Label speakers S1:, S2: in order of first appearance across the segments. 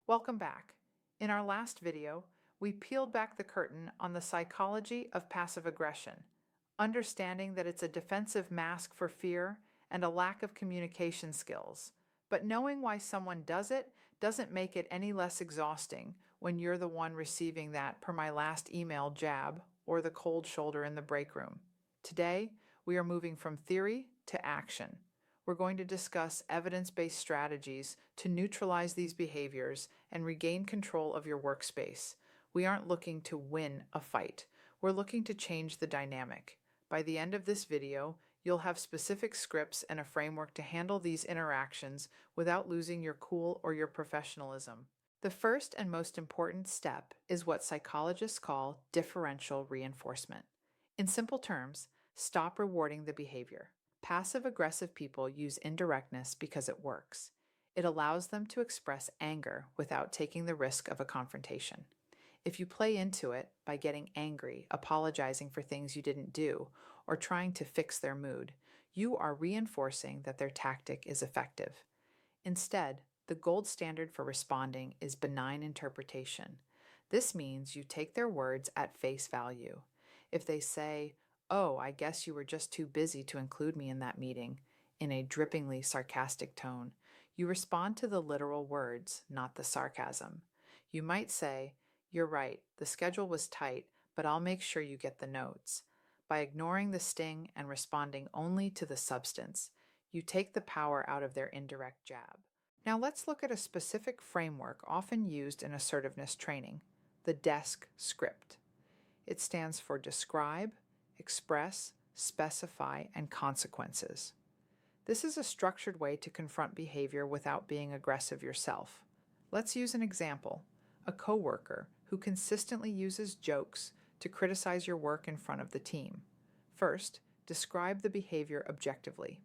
S1: Welcome back. In our last video, we peeled back the curtain on the psychology of passive aggression, understanding that it's a defensive mask for fear and a lack of communication skills. But knowing why someone does it doesn't make it any less exhausting when you're the one receiving that per my last email jab or the cold shoulder in the break room. Today, we are moving from theory to action. We're going to discuss evidence-based strategies to neutralize these behaviors and regain control of your workspace. We aren't looking to win a fight. We're looking to change the dynamic. By the end of this video, you'll have specific scripts and a framework to handle these interactions without losing your cool or your professionalism. The first and most important step is what psychologists call differential reinforcement. In simple terms, stop rewarding the behavior. Passive-aggressive people use indirectness because it works. It allows them to express anger without taking the risk of a confrontation. If you play into it by getting angry, apologizing for things you didn't do, or trying to fix their mood, you are reinforcing that their tactic is effective. Instead, the gold standard for responding is benign interpretation. This means you take their words at face value. If they say, "Oh, I guess you were just too busy to include me in that meeting," in a drippingly sarcastic tone, you respond to the literal words, not the sarcasm. You might say, "You're right, the schedule was tight, but I'll make sure you get the notes." By ignoring the sting and responding only to the substance, you take the power out of their indirect jab. Now let's look at a specific framework often used in assertiveness training, the DESC script. It stands for describe, express, specify, and consequences. This is a structured way to confront behavior without being aggressive yourself. Let's use an example. A coworker who consistently uses jokes to criticize your work in front of the team. First, describe the behavior objectively.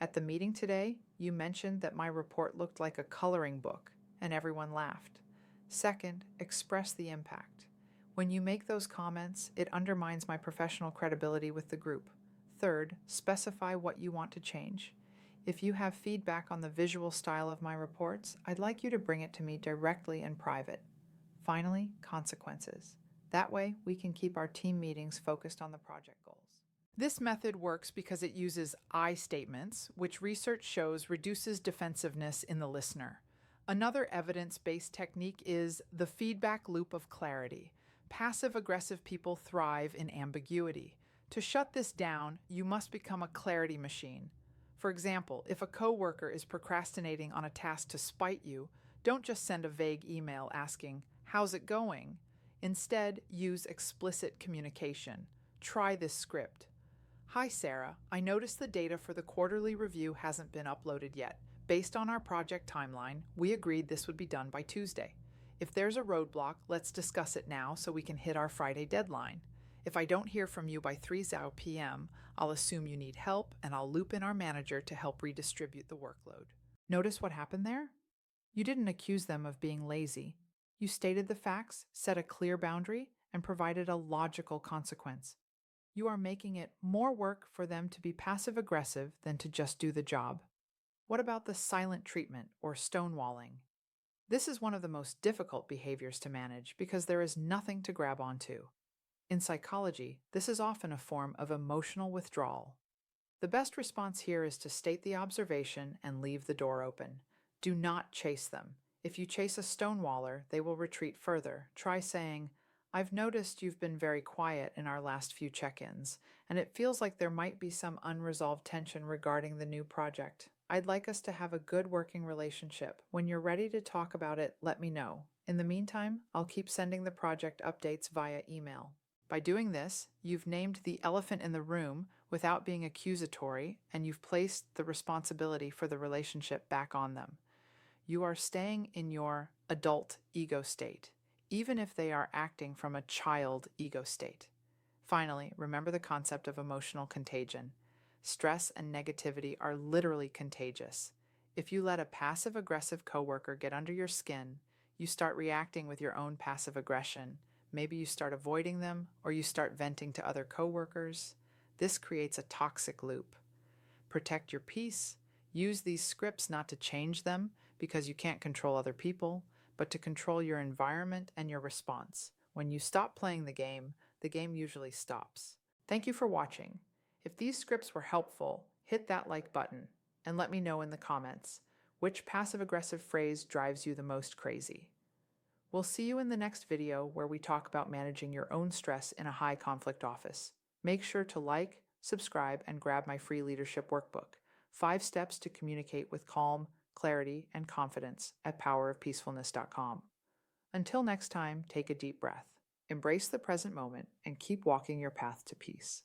S1: At the meeting today, you mentioned that my report looked like a coloring book, and everyone laughed. Second, express the impact. When you make those comments, it undermines my professional credibility with the group. Third, specify what you want to change. If you have feedback on the visual style of my reports, I'd like you to bring it to me directly in private. Finally, consequences. That way, we can keep our team meetings focused on the project goals. This method works because it uses I statements, which research shows reduces defensiveness in the listener. Another evidence-based technique is the feedback loop of clarity. Passive-aggressive people thrive in ambiguity. To shut this down, you must become a clarity machine. For example, if a coworker is procrastinating on a task to spite you, don't just send a vague email asking, "How's it going?" Instead, use explicit communication. Try this script. "Hi, Sarah. I noticed the data for the quarterly review hasn't been uploaded yet. Based on our project timeline, we agreed this would be done by Tuesday. If there's a roadblock, let's discuss it now so we can hit our Friday deadline. If I don't hear from you by 3 p.m., I'll assume you need help and I'll loop in our manager to help redistribute the workload." Notice what happened there? You didn't accuse them of being lazy. You stated the facts, set a clear boundary, and provided a logical consequence. You are making it more work for them to be passive-aggressive than to just do the job. What about the silent treatment or stonewalling? This is one of the most difficult behaviors to manage because there is nothing to grab onto. In psychology, this is often a form of emotional withdrawal. The best response here is to state the observation and leave the door open. Do not chase them. If you chase a stonewaller, they will retreat further. Try saying, "I've noticed you've been very quiet in our last few check-ins, and it feels like there might be some unresolved tension regarding the new project. I'd like us to have a good working relationship. When you're ready to talk about it, let me know. In the meantime, I'll keep sending the project updates via email." By doing this, you've named the elephant in the room without being accusatory, and you've placed the responsibility for the relationship back on them. You are staying in your adult ego state, even if they are acting from a child ego state. Finally, remember the concept of emotional contagion. Stress and negativity are literally contagious. If you let a passive-aggressive coworker get under your skin, you start reacting with your own passive aggression. Maybe you start avoiding them, or you start venting to other coworkers. This creates a toxic loop. Protect your peace. Use these scripts not to change them because you can't control other people, but to control your environment and your response. When you stop playing the game usually stops. Thank you for watching. If these scripts were helpful, hit that like button and let me know in the comments which passive-aggressive phrase drives you the most crazy. We'll see you in the next video where we talk about managing your own stress in a high-conflict office. Make sure to like, subscribe, and grab my free leadership workbook, 5 Steps to Communicate with Calm, Clarity, and Confidence at powerofpeacefulness.com. Until next time, take a deep breath, embrace the present moment, and keep walking your path to peace.